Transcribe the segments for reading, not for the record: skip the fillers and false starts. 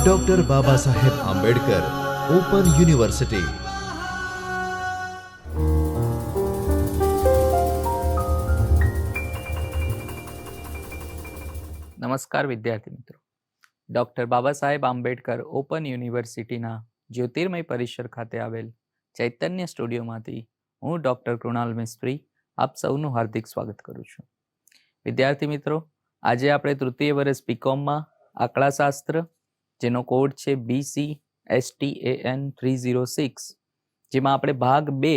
Doctor Baba Saheb Ambedkar open university. નમસ્કાર વિદ્યાર્થી મિત્રો, ડૉક્ટર બાબા સાહેબ આંબેડકર ઓપન યુનિવર્સિટીના જ્યોતિર્મય પરિસર ખાતે આવેલ ચૈતન્ય સ્ટુડિયોમાંથી હું ડૉક્ટર કૃણાલ મિસ્ત્રી આપ સૌનું હાર્દિક સ્વાગત કરું છું. વિદ્યાર્થી મિત્રો, આજે આપણે તૃતીય વર્ષ બીકોમમાં આંકડાશાસ્ત્ર, જેનો કોડ છે BCSTAN 306, જેમાં આપણે ભાગ 2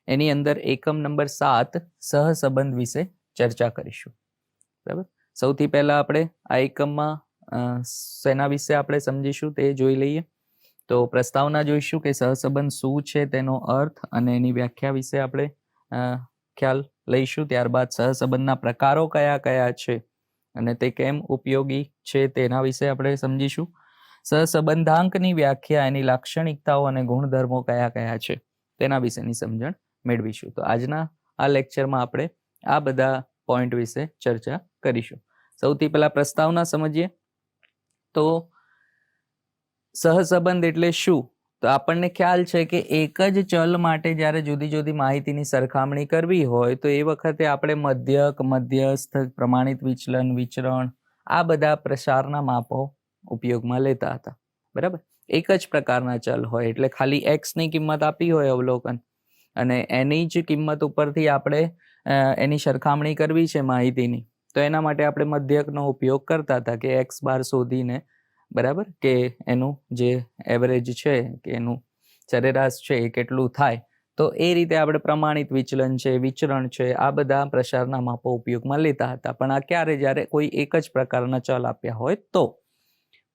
એની અંદર એકમ નંબર 7 સહસંબંધ વિશે ચર્ચા કરીશું. બરાબર. સૌથી પહેલા આપણે આ એકમમાં શેના વિશે આપણે સમજીશું તે જોઈ લઈએ. તો પ્રસ્તાવના જોઈશું કે સહસંબંધ શું છે, તેનો અર્થ અને એની વ્યાખ્યા વિશે આપણે ખ્યાલ લઈશું. ત્યારબાદ સહસંબંધના પ્રકારો કયા કયા છે અને તે કેમ ઉપયોગી છે તેના વિશે આપણે સમજીશું. સહસંબંધાંકની વ્યાખ્યા, એની લાક્ષણિકતાઓ અને ગુણધર્મો કયા કયા છે તેના વિશેની સમજણ મેળવીશું. તો આજના આ લેક્ચરમાં આપણે આ બધા પોઈન્ટ વિશે ચર્ચા કરીશું. સૌથી પહેલા પ્રસ્તાવના સમજીએ. તો સહસંબંધ એટલે શું? તો આપણને ખ્યાલ છે કે એક જ ચલ માટે જ્યારે જુદી જુદી માહિતીની સરખામણી કરવી હોય તો એ વખતે આપણે મધ્યક, મધ્યસ્થ, પ્રમાણિત વિચલન, વિચરણ આ બધા પ્રસારના માપો ઉપયોગમાં લેતા હતા. બરાબર. એક જ પ્રકારના ચલ હોય એટલે ખાલી x ની કિંમત આપી હોય અવલોકન, અને એની જ કિંમત ઉપરથી આપણે એની સરખામણી કરવી છે માહિતીની, તો એના માટે આપણે મધ્યકનો ઉપયોગ કરતા હતા કે x બાર શોધીને, બરાબર, કે એનું જે એવરેજ છે કે એનું સરેરાશ છે એ કેટલું થાય. તો એ રીતે આપણે પ્રમાણિત વિચલન છે, વિચરણ છે, આ બધા પ્રસારના માપો ઉપયોગમાં લેતા હતા. પણ આ ક્યારે? જ્યારે કોઈ એક જ પ્રકારના ચલ આપ્યા હોય તો.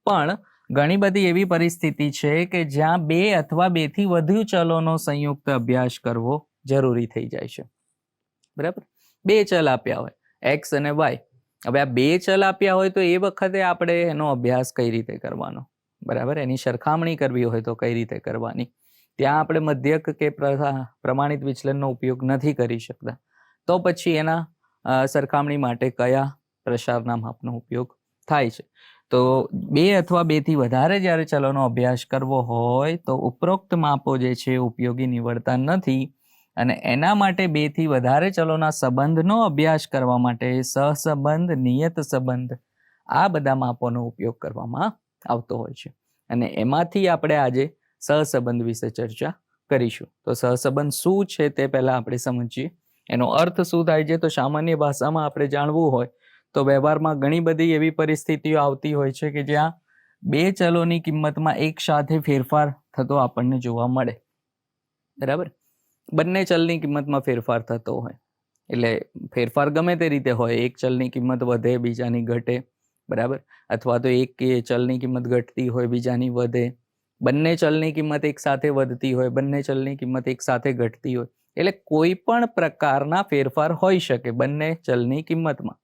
પણ ઘણી બધી એવી પરિસ્થિતિ છે કે જ્યાં 2 અથવા 2 થી વધુ ચલોનો સંયુક્ત અભ્યાસ કરવો જરૂરી થઈ જાય છે. બરાબર. 2 ચલ આપ્યા હોય x અને y. હવે આ 2 ચલ આપ્યા હોય તો એ વખતે આપણે એનો અભ્યાસ કઈ રીતે કરવાનો? બરાબર. એની સરખામણી કરવી હોય તો કઈ રીતે કરવાની? ત્યાં આપણે મધ્યક કે પ્રમાણિત વિચલનનો ઉપયોગ નથી કરી શકતા. તો પછી એના સરખામણી માટે કયા પ્રસારના માપનો ઉપયોગ થાય છે? તો 2 અથવા 2 થી વધારે જ્યારે ચલોનો અભ્યાસ કરવો હોય તો ઉપરોક્ત માપો જે છે ઉપયોગી નીવડતા નથી, અને એના માટે 2 થી વધારે ચલોના સંબંધનો અભ્યાસ કરવા માટે સહસંબંધ, નિયત સંબંધ આ બધા માપોનો ઉપયોગ કરવામાં આવતો હોય છે. અને એમાંથી આપણે આજે સહસંબંધ વિશે ચર્ચા કરીશું. તો સહસંબંધ શું છે તે પહેલા આપણે સમજીએ. એનો અર્થ શું થાય છે? તો સામાન્ય ભાષામાં આપણે જાણવું હોય તો વ્યવહારમાં ઘણી બધી એવી પરિસ્થિતિઓ આવતી હોય છે કે જ્યાં 2 ચલોની કિંમતમાં એક સાથે ફેરફાર થતો આપણને જોવા મળે. બરાબર. બંને ચલની કિંમતમાં ફેરફાર થતો હોય એટલે ફેરફાર ગમે તે રીતે હોય. એક ચલની કિંમત વધે, બીજાની ઘટે. બરાબર. અથવા તો એક ચલની કિંમત ઘટતી હોય, બીજાની વધે. બંને ચલની કિંમત એક સાથે વધતી હોય, બંને ચલની કિંમત એક સાથે ઘટતી હોય. એટલે કોઈ પણ પ્રકારના ફેરફાર હોઈ શકે બંને ચલની કિંમતમાં.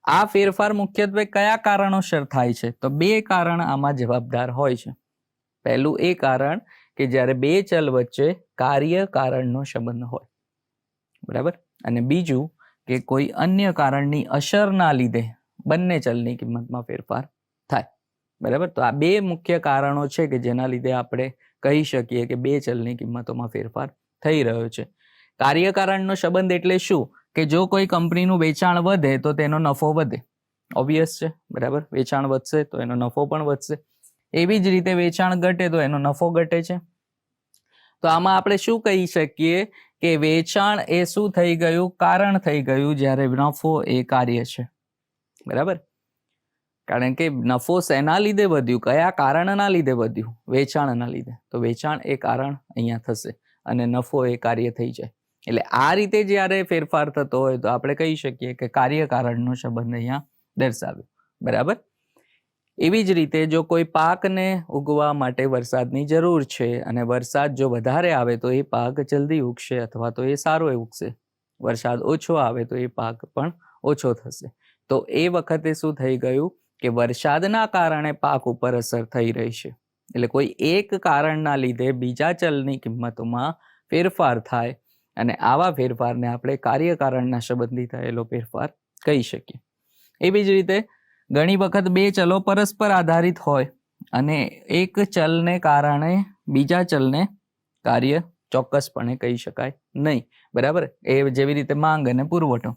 આ ફેરફાર મુખ્યત્વે કયા કારણોસર થાય છે? તો 2 કારણ આમાં જવાબદાર હોય છે. પહેલું એ કારણ કે જ્યારે 2 ચલ વચ્ચે કાર્ય કારણનો સંબંધ હોય. બરાબર. અને બીજું કે કોઈ અન્ય કારણની અસરના લીધે બંને ચલની કિંમતમાં ફેરફાર થાય. બરાબર. તો આ 2 મુખ્ય કારણો છે કે જેના લીધે આપણે કહી શકીએ કે 2 ચલની કિંમતોમાં ફેરફાર થઈ રહ્યો છે. કાર્યકારણનો સંબંધ એટલે શું? કે જો કોઈ કંપનીનું વેચાણ વધે તો તેનો નફો વધે. ઓબ્વિયસ છે. બરાબર. વેચાણ વધશે તો એનો નફો પણ વધશે. એવી જ રીતે વેચાણ ઘટે તો એનો નફો ઘટે છે. તો આમાં આપણે શું કહી શકીએ કે વેચાણ એ શું થઈ ગયું? કારણ થઈ ગયું, જ્યારે નફો એ કાર્ય છે. બરાબર. કારણ કે નફો શેના લીધે વધ્યું? કયા કારણના લીધે વધ્યું? વેચાણના લીધે. તો વેચાણ એ કારણ અહીંયા થશે અને નફો એ કાર્ય થઈ જાય. એટલે આ રીતે જ્યારે ફેરફાર થતો હોય તો આપણે કહી શકીએ કે કાર્યકારણનો સંબંધ અહીંયા દર્શાવ્યો. બરાબર. એવી જ રીતે જો કોઈ પાકને ઉગવા માટે વરસાદની જરૂર છે અને વરસાદ જો વધારે આવે તો એ પાક જલ્દી ઉગશે અથવા તો એ સારો ઉગશે. વરસાદ ઓછો આવે તો એ પાક પણ ઓછો થશે. તો એ વખતે શું થઈ ગયું કે વરસાદના કારણે પાક ઉપર અસર થઈ રહી છે. એટલે કોઈ એક કારણના લીધે બીજા ચલની કિંમતોમાં ફેરફાર થાય, અને આવા ફેરફારને આપણે કાર્યકારણના સંબંધી થયેલો ફેરફાર કહી શકીએ. એવી જ રીતે ઘણી વખત બે ચલો પરસ્પર આધારિત હોય અને એક ચલને કારણે બીજા ચલને કાર્ય ચોક્કસપણે કહી શકાય નહીં. બરાબર, એ જેવી રીતે માંગ અને પુરવઠો.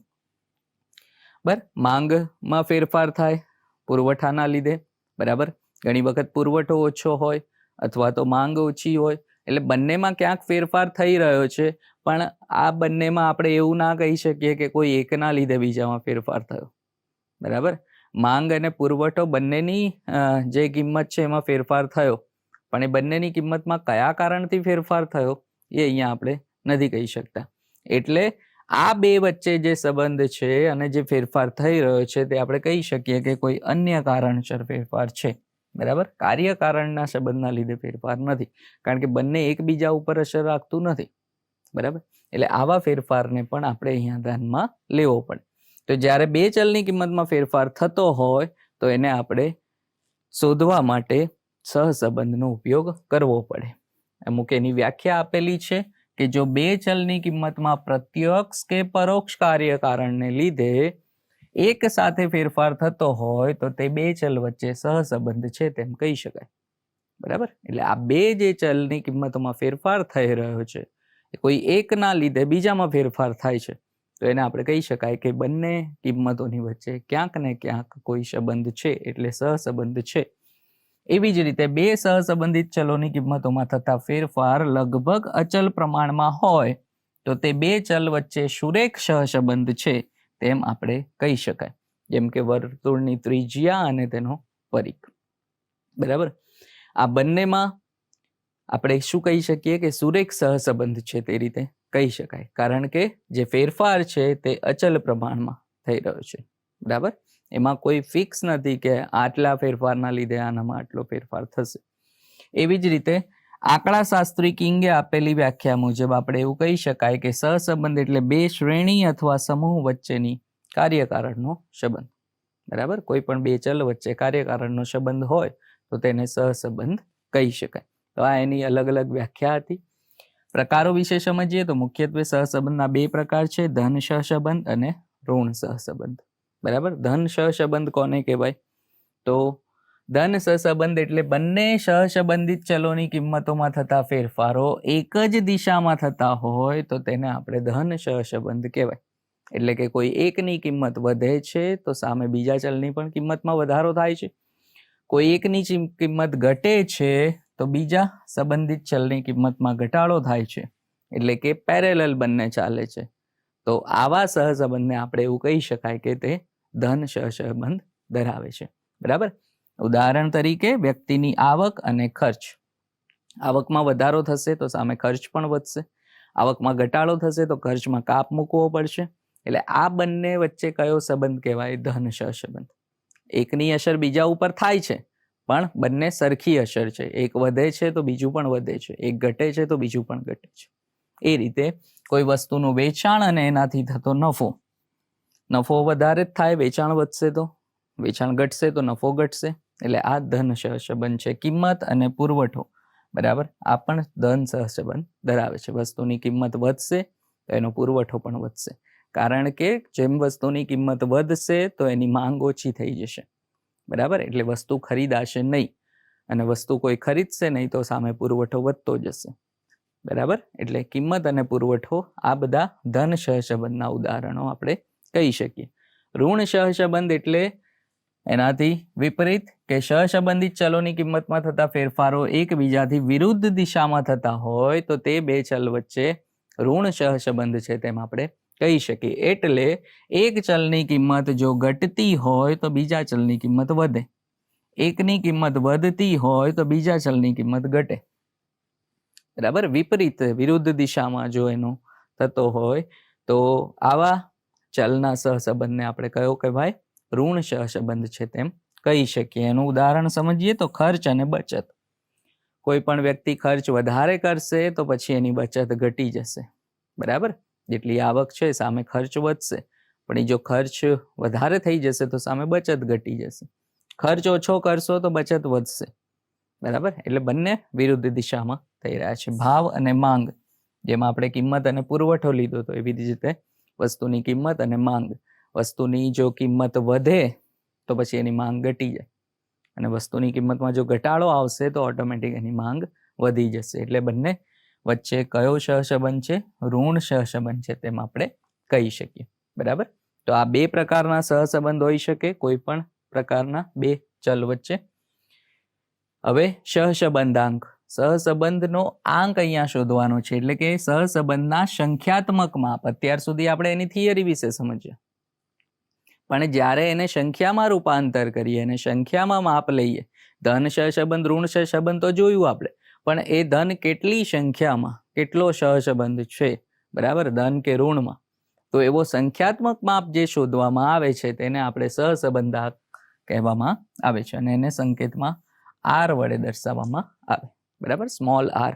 બરાબર, માંગમાં ફેરફાર થાય પુરવઠાના લીધે. બરાબર, ઘણી વખત પુરવઠો ઓછો હોય અથવા તો માંગ ઓછી હોય, એટલે બંનેમાં ક્યાંક ફેરફાર થઈ રહ્યો છે, પણ આ બંનેમાં આપણે એવું ના કહી શકીએ કે કોઈ એકના લીધે બીજામાં ફેરફાર થયો. બરાબર, માંગ અને પુરવઠો બંનેની જે કિંમત છે એમાં ફેરફાર થયો, પણ એ બંનેની કિંમતમાં કયા કારણથી ફેરફાર થયો એ અહીંયા આપણે નથી કહી શકતા. એટલે આ બે વચ્ચે જે સંબંધ છે અને જે ફેરફાર થઈ રહ્યો છે તે આપણે કહી શકીએ કે કોઈ અન્ય કારણસર ફેરફાર છે. બરાબર, કાર્યકારણના સંબંધના લીધે ફેરફાર નથી, કારણ કે બંને એકબીજા ઉપર અસર રાખતું નથી. બરાબર, એટલે આવા ફેરફારને પણ આપણે અહીંયા ધ્યાનમાં લેવો પડે. તો જ્યારે બે ચલની કિંમતમાં ફેરફાર થતો હોય તો એને આપણે શોધવા માટે સહસંબંધનો ઉપયોગ કરવો પડે. અમુક એની વ્યાખ્યા આપેલી છે કે જો બે ચલની કિંમતમાં પ્રત્યક્ષ કે પરોક્ષ કાર્યકારણને લીધે એક સાથે ફેરફાર થતો હોય તો તે બે ચલ વચ્ચે સહસંબંધ છે તેમ કહી શકાય. બરાબર, એટલે આ બે જે ચલની કિંમતોમાં ફેરફાર થઈ રહ્યો છે કોઈ એકના લીધે બીજામાં ફેરફાર થાય છે તો એને આપણે કહી શકાય કે બંને કિંમતોની વચ્ચે ક્યાંક ને ક્યાંક કોઈ સંબંધ છે, એટલે સહસંબંધ છે. એવી જ રીતે બે સહસંબંધિત ચલોની કિંમતોમાં થતા ફેરફાર લગભગ અચલ પ્રમાણમાં હોય તો તે બે ચલ વચ્ચે સુરેખ સહસંબંધ છે તેમ આપણે કહી શકાય. જેમ કે વર્તુળની ત્રિજ્યા અને તેનો પરિઘ. બરાબર, આ બંનેમાં આપણે શું કહી શકીએ કે સુરેખ સહસંબંધ છે તે રીતે કહી શકાય, કારણ કે જે ફેરફાર છે તે અચલ પ્રમાણમાં થઈ રહ્યો છે. બરાબર, એમાં કોઈ ફિક્સ નથી કે આટલા ફેરફારના લીધે આનામાં આટલો ફેરફાર થશે. એવી જ રીતે આંકડાશાસ્ત્રી કિંગે આપેલી વ્યાખ્યા મુજબ આપણે એવું કહી શકાય કે સહસંબંધ એટલે બે શ્રેણી અથવા સમૂહ વચ્ચેની કાર્યકારણનો સંબંધ. બરાબર, કોઈ પણ બે ચલ વચ્ચે કાર્યકારણનો સંબંધ હોય તો તેને સહસંબંધ કહી શકાય. તો આ એની અલગ અલગ વ્યાખ્યા હતી. પ્રકારો વિશે સમજીએ તો મુખ્યત્વે સહસંબંધના બે પ્રકાર છે, ધન સહસંબંધ અને ઋણ સહસંબંધ. બરાબર, ધન સહસંબંધ કોને કહેવાય? તો ધન સહસંબંધ એટલે બંને સહસંબંધિત ચલોની કિંમતોમાં થતા ફેરફારો એક જ દિશામાં થતા હોય તો તેને આપણે ધન સહસંબંધ કહેવાય. એટલે કે કોઈ એકની કિંમત વધે છે તો સામે બીજા ચલની પણ કિંમતમાં વધારો થાય છે. કોઈ એકની કિંમત ઘટે છે તો બીજા સંબંધિત ચલની કિંમતમાં ઘટાડો થાય છે. એટલે કે પેરેલલ બંને ચાલે છે. તો આવા સહસંબંધને આપણે એવું કહી શકાય કે તે ધન સહસંબંધ ધરાવે છે. બરાબર, ઉદાહરણ તરીકે વ્યક્તિની આવક અને ખર્ચ. આવકમાં વધારો થશે તો સામે ખર્ચ પણ વધશે, આવકમાં ઘટાડો થશે તો ખર્ચમાં કાપ મૂકવો પડશે. એટલે આ બંને વચ્ચે કયો સંબંધ કહેવાય? ધન સહસંબંધ. એકની અસર બીજા ઉપર થાય છે પણ બંને સરખી અસર છે, એક વધે છે તો બીજું પણ વધે છે, એક ઘટે છે તો બીજું પણ ઘટે છે. એ રીતે કોઈ વસ્તુનું વેચાણ અને એનાથી થતો નફો, નફો વધારે જ થાય, વેચાણ વધશે તો વેચાણ ઘટશે તો નફો ઘટશે. એટલે આ ધન સહસંબંધ છે. કિંમત અને પુરવઠો, બરાબર, આ પણ ધન સહસંબંધ ધરાવે છે. વસ્તુની કિંમત વધશે તો એનો પુરવઠો પણ વધશે, કારણ કે જેમ વસ્તુની કિંમત વધશે તો એની માંગ ઓછી થઈ જશે. બરાબર, એટલે વસ્તુ ખરીદાશે નહીં અને વસ્તુ કોઈ ખરીદશે નહીં તો સામે પુરવઠો વધતો જશે. બરાબર, એટલે કિંમત અને પુરવઠો આ બધા ધન સહસંબંધના ઉદાહરણો આપણે કહી શકીએ. ઋણ સહસંબંધ એટલે એનાથી વિપરીત કે સહસંબંધિત ચલોની કિંમતમાં થતા ફેરફારો એકબીજાથી વિરુદ્ધ દિશામાં થતા હોય તો તે બે ચલ વચ્ચે ઋણ સહસંબંધ છે તેમ આપણે કહી શકીએ. એટલે એક ચલની કિંમત જો ઘટતી હોય તો બીજા ચલની કિંમત વધે, એકની કિંમત વધતી હોય તો બીજા ચલની કિંમત ઘટે. બરાબર, વિપરીત વિરુદ્ધ દિશામાં જો એનો થતો હોય તો આવા ચલના સહસંબંધને આપણે કયો કહેવાય? ઋણ સહસંબંધ છે તેમ કહી શકીએ. એનું ઉદાહરણ સમજીએ તો ખર્ચ અને બચત. કોઈ પણ વ્યક્તિ ખર્ચ વધારે કરશે તો પછી એની બચત ઘટી જશે. બરાબર, જેટલી આવક છે સામે ખર્ચ વધશે, પણ એ જો ખર્ચ વધારે થઈ જશે તો સામે બચત ઘટી જશે. ખર્ચ ઓછો કરશો તો બચત વધશે. બરાબર, એટલે બંને વિરુદ્ધ દિશામાં થઈ રહ્યા છે. ભાવ અને માંગ, જેમાં આપણે કિંમત અને પુરવઠો લીધો તો એવી જ રીતે વસ્તુની કિંમત અને માંગ. વસ્તુની જો કિંમત વધે તો પછી એની માંગ ઘટી જાય, અને વસ્તુની કિંમતમાં જો ઘટાડો આવશે તો ઓટોમેટિક એની માંગ વધી જશે. એટલે બંને વચ્ચે કયો સહસંબંધ છે? ઋણ સહસંબંધ છે તેમ આપણે કહી શકીએ. બરાબર. તો આ બે પ્રકારના સહસંબંધ હોઈ શકે કોઈ પણ પ્રકારના બે ચલ વચ્ચે. હવે સહસંબંધાંક, સહસંબંધનો આંક અહીંયા શોધવાનો છે, એટલે કે સહસંબંધના સંખ્યાત્મક માપ. અત્યાર સુધી આપણે એની થિયરી વિશે સમજ્યા, પણ જ્યારે એને સંખ્યામાં રૂપાંતર કરીએ અને સંખ્યામાં માપ લઈએ, ધન સહસંબંધ ઋણ સહસંબંધ તો જોયું આપણે, પણ એ ધન કેટલી સંખ્યામાં કેટલો સહસંબંધ છે, બરાબર, ધન કે ઋણમાં, તો એવો સંખ્યાત્મક માપ જે શોધવામાં આવે છે તેને આપણે સહસંબંધાંક કહેવામાં આવે છે, અને એને સંકેતમાં આર વડે દર્શાવવામાં આવે. બરાબર, સ્મોલ આર,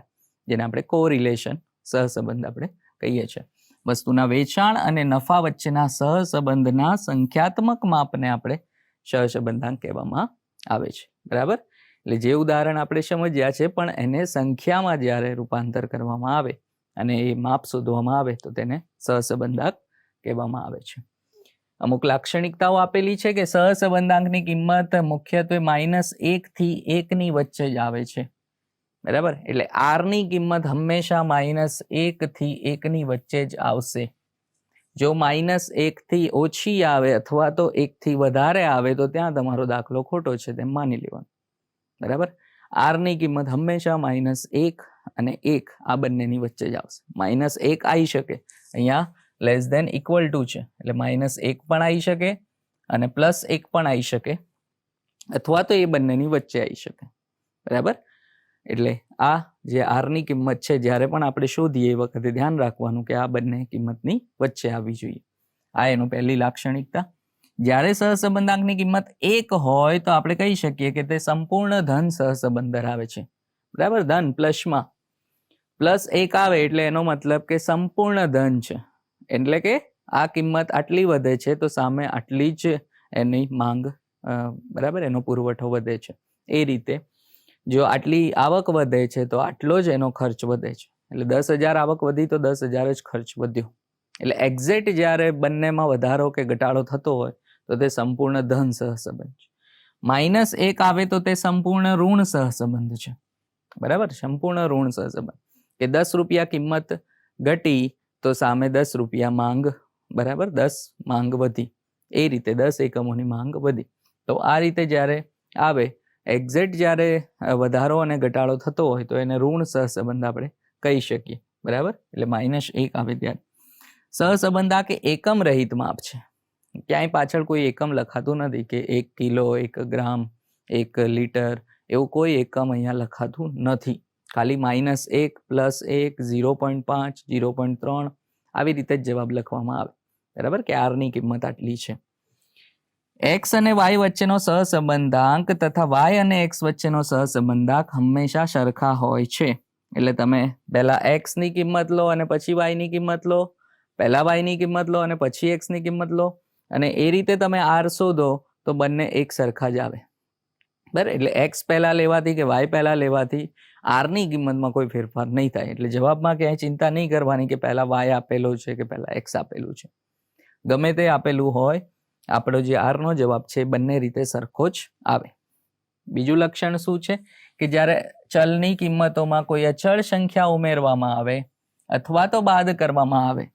જેને આપણે કોરિલેશન સહસંબંધ આપણે કહીએ છીએ. વસ્તુના વેચાણ અને નફા વચ્ચેના સહસંબંધના સંખ્યાત્મક માપને આપણે સહસંબંધાંક કહેવામાં આવે છે. બરાબર. એટલે જે ઉદાહરણ આપણે સમજ્યા છે, પણ એને સંખ્યામાં જ્યારે રૂપાંતર કરવામાં આવે અને એ માપ શોધવામાં આવે તો તેને સહસંબંધાંક કહેવામાં આવે છે. અમુક લાક્ષણિકતાઓ આપેલી છે કે સહસંબંધાંકની કિંમત મુખ્યત્વે -1 થી 1 ની વચ્ચે જ આવે છે. બરાબર. એટલે આર ની કિંમત હંમેશા -1 થી 1 ની વચ્ચે જ આવશે. જો -1 થી ઓછી આવે અથવા તો 1 થી વધારે આવે તો ત્યાં તમારો દાખલો ખોટો છે તેમ માની લેવાનું. બરાબર. આર ની કિંમત હંમેશા -1 અને 1 આ બંનેની વચ્ચે જ આવશે. -1 આવી શકે, અહીંયા લેસ ધેન ઇક્વલ ટુ છે એટલે -1 પણ આવી શકે અને +1 પણ આવી શકે, અથવા તો એ બંનેની વચ્ચે આવી શકે. બરાબર. એટલે આ જે આર ની કિંમત છે જ્યારે પણ આપણે શોધીએ એ વખતે ધ્યાન રાખવાનું કે આ બંને કિંમતની વચ્ચે આવવી જોઈએ. આ એનું પહેલી લાક્ષણિકતા. જ્યારે સહસંબંધાંકની કિંમત 1 હોય તો આપણે કહી શકીએ કે તે સંપૂર્ણ ધન સહસંબંધ ધરાવે છે. બરાબર. ધન પ્લસમાં +1 આવે એટલે એનો મતલબ કે સંપૂર્ણ ધન છે, એટલે કે આ કિંમત આટલી વધે છે તો સામે આટલી જ એની માંગ, બરાબર, એનો પુરવઠો વધે છે. એ રીતે જો આટલી આવક વધે છે તો આટલો જ એનો ખર્ચ વધે છે. એટલે 10,000 આવક વધી તો 10,000 જ ખર્ચ વધ્યો. એટલે એક્ઝેક્ટ જ્યારે બંનેમાં વધારો કે ઘટાડો થતો હોય તો તે સંપૂર્ણ ધન સહસંબંધ છે. -1 આવે તો તે સંપૂર્ણ ઋણ સહસંબંધ છે. બરાબર. સંપૂર્ણ ઋણ સહસંબંધ કે 10 રૂપિયા કિંમત ઘટી તો સામે 10 રૂપિયા માંગ, બરાબર, 10 માંગ વધી, એ રીતે 10 એકમોની માંગ વધી. તો આ રીતે જ્યારે આવે, એક્ઝેક્ટ જ્યારે વધારો અને ઘટાડો થતો હોય તો એને ઋણ સહસંબંધ આપણે કહી શકીએ. બરાબર. એટલે -1 આવે ત્યારે સહસંબંધાંક એકમ રહિત માપ છે. ક્યાંય પાછળ કોઈ એકમ લખાતું નથી કે 1 કિલો, 1 ગ્રામ, 1 લીટર, એવું કોઈ એકમ અહીંયા લખાતું નથી. ખાલી -1, +1, 0.5, 0.3 આવી રીતે જ જવાબ લખવામાં આવે. બરાબર, કે આર ની કિંમત આટલી છે. x અને y વચ્ચેનો સહસંબંધાંક તથા y અને x વચ્ચેનો સહસંબંધાંક હંમેશા સરખા હોય છે. એટલે તમે પહેલા x ની કિંમત લો અને પછી y ની કિંમત લો, પહેલા y ની કિંમત લો અને પછી x ની કિંમત લો, અને એ રીતે તમે r શોધો તો બંને એક સરખા જ આવે. બરાબર. એટલે x પહેલા લેવાથી કે y પહેલા લેવાથી r ની કિંમતમાં કોઈ ફેરફાર નહીં થાય. એટલે જવાબમાં ક્યાંય ચિંતા નહીં કરવાની કે પહેલા y આપેલો છે કે પહેલા x આપેલું છે. ગમે તે આપેલું હોય, આપણો જે આર નો જવાબ છે બંને રીતે સરખો જ આવે. બીજું લક્ષણ શું છે કે જ્યારે ચલની કિંમતોમાં કોઈ અચળ સંખ્યા ઉમેરવામાં આવે અથવા તો બાદ કરવામાં આવે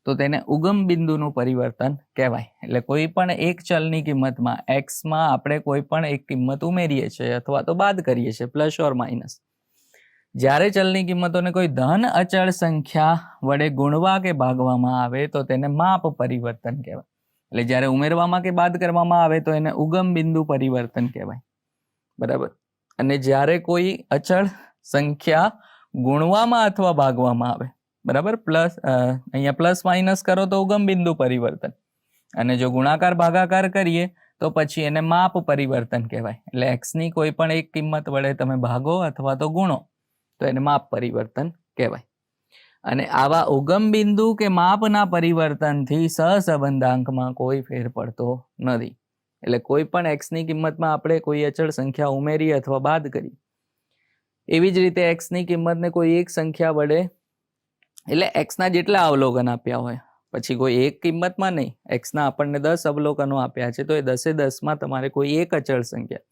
તો તેને ઉગમ બિંદુનું પરિવર્તન કહેવાય. એટલે કોઈ પણ એક ચલની કિંમતમાં x માં આપણે કોઈ પણ એક કિંમત ઉમેરીએ છીએ અથવા તો બાદ કરીએ છીએ, પ્લસ ઓર માઇનસ. જ્યારે ચલની કિંમતોને કોઈ ધન અચળ સંખ્યા વડે ગુણવા કે ભાગવામાં આવે તો તેને માપ પરિવર્તન કહેવાય. એટલે જ્યારે ઉમેરવામાં કે બાદ કરવામાં આવે તો એને ઉગમ બિંદુ પરિવર્તન કહેવાય. બરાબર. અને જ્યારે કોઈ અચળ સંખ્યા ગુણવામાં અથવા ભાગવામાં આવે, બરાબર, અહીંયા પ્લસ માઇનસ કરો તો ઉગમ બિંદુ પરિવર્તન, અને જો ગુણાકાર ભાગાકાર કરીએ તો પછી એને માપ પરિવર્તન કહેવાય. એટલે x ની કોઈ પણ એક કિંમત વડે તમે ભાગો અથવા તો ગુણો તો એને માપ પરિવર્તન કહેવાય. અને આવા ઉગમ બિંદુ કે માપના પરિવર્તનથી સહસંબંધાંકમાં કોઈ ફેર પડતો નથી. એટલે કોઈ પણ x ની કિંમતમાં આપણે કોઈ અચળ સંખ્યા ઉમેરીએ અથવા બાદ કરીએ, એવી જ રીતે x ની કિંમતને કોઈ એક સંખ્યા વડે, એટલે x ના જેટલા અવલોકન આપ્યા હોય પછી કોઈ એક કિંમતમાં નહીં. એક્સના આપણને 10 અવલોકનો આપ્યા છે, તો એ 10 તમારે કોઈ એક અચળ સંખ્યા,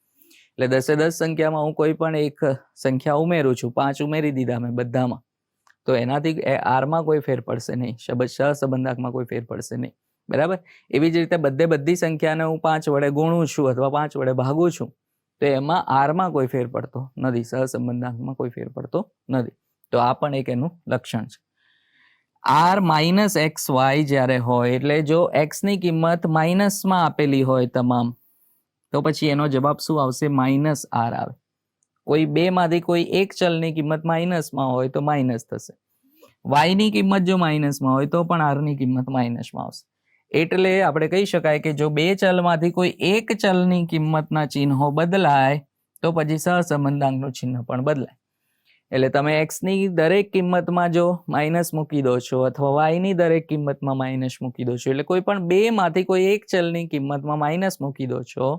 એટલે 10 સંખ્યામાં હું કોઈ પણ એક સંખ્યા ઉમેરું છું, 5 ઉમેરી દીધા મેં બધામાં, તો એનાથી આરમાં કોઈ ફેર પડશે નહીં, સહસંબંધાંકમાં કોઈ ફેર પડશે નહીં. બરાબર. એવી જ રીતે બધી સંખ્યાને હું 5 વડે ગુણું છું અથવા 5 વડે ભાગું છું, તો એમાં આરમાં કોઈ ફેર પડતો નથી, સહસંબંધાંકમાં કોઈ ફેર પડતો નથી. તો આ પણ એક એનું લક્ષણ છે. આર માઇનસ એક્સ વાય જ્યારે હોય, એટલે જો એક્સની કિંમત માઇનસમાં આપેલી હોય તમામ, તો પછી એનો જવાબ શું આવશે? માઇનસ આર આવે. કોઈ બે માંથી કોઈ એક ચલની કિંમત માઇનસમાં હોય તો માઇનસ થશે. વાયની કિંમત જો માઇનસમાં હોય તો પણ આરની કિંમત માઇનસમાં આવશે. એટલે આપણે કહી શકાય કે જો બે ચલમાંથી કોઈ એક ચલની કિંમતના ચિહ્નો બદલાય તો પછી સહસંબંધાંકનું ચિહ્ન પણ બદલાય. એટલે તમે એક્સની દરેક કિંમતમાં જો માઇનસ મૂકી દો છો અથવા વાયની દરેક કિંમતમાં માઇનસ મૂકી દો છો, એટલે કોઈ પણ બે માંથી કોઈ એક ચલની કિંમતમાં માઇનસ મૂકી દો છો,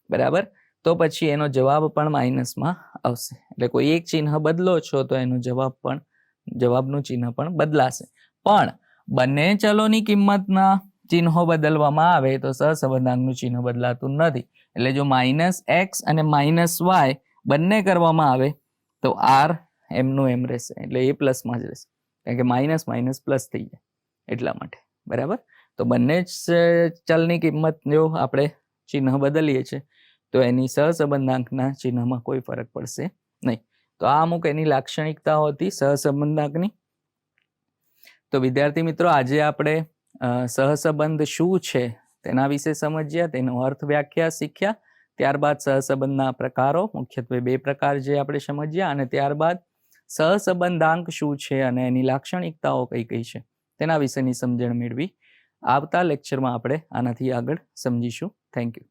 બરાબર, તો પછી એનો જવાબ પણ માઇનસમાં આવશે. એટલે કોઈ એક ચિહ્ન બદલો છો તો એનો જવાબનું ચિહ્ન પણ બદલાશે. પણ બંને ચલોની કિંમતના ચિહ્નો બદલવામાં આવે તો સહસંબંધાંકનું ચિહ્ન બદલાતું નથી. એટલે જો માઇનસ એક્સ અને માઇનસ વાય બંને કરવામાં આવે તો આર એમનું એમ રહેશે, એટલે એ પ્લસમાં જ રહેશે, કારણ કે માઇનસ માઇનસ પ્લસ થઈ જાય એટલા માટે. બરાબર. તો બંને જ ચલની કિંમત જો આપણે ચિહ્ન બદલીએ છીએ તો એની સહસંબંધાંકના ચિહ્નમાં કોઈ ફરક પડશે નહીં. તો આ અમુક એની લાક્ષણિકતાઓ હતી સહસંબંધાંકની. તો વિદ્યાર્થી મિત્રો, આજે આપણે સહસંબંધ શું છે તેના વિશે સમજ્યા, તેનો અર્થ વ્યાખ્યા શીખ્યા. ત્યારબાદ સહસંબંધના પ્રકારો, મુખ્યત્વે 2 પ્રકાર જે આપણે સમજ્યા, અને ત્યારબાદ સહસંબંધાંક શું છે અને એની લાક્ષણિકતાઓ કઈ કઈ છે તેના વિશેની સમજણ મેળવી. આવતા લેક્ચરમાં આપણે આનાથી આગળ સમજીશું. Thank you.